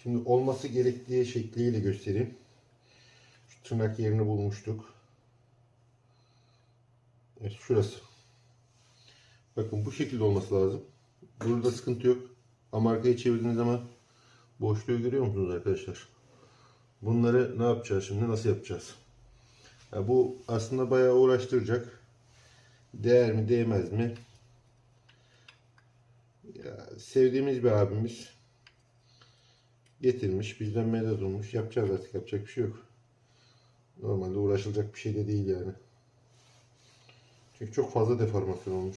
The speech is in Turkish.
Şimdi olması gerektiği şekliyle göstereyim. Şu tırnak yerini bulmuştuk. Evet, şurası. Bakın bu şekilde olması lazım. Burada sıkıntı yok. Ama arkaya çevirdiğiniz zaman boşluğu görüyor musunuz arkadaşlar? Bunları ne yapacağız şimdi? Nasıl yapacağız? Ya bu aslında bayağı uğraştıracak. Değer mi değmez mi? Ya, sevdiğimiz bir abimiz getirmiş. Bizden medet olmuş. Yapacağız artık. Yapacak bir şey yok. Normalde uğraşılacak bir şey de değil yani. Çünkü çok fazla deformasyon olmuş.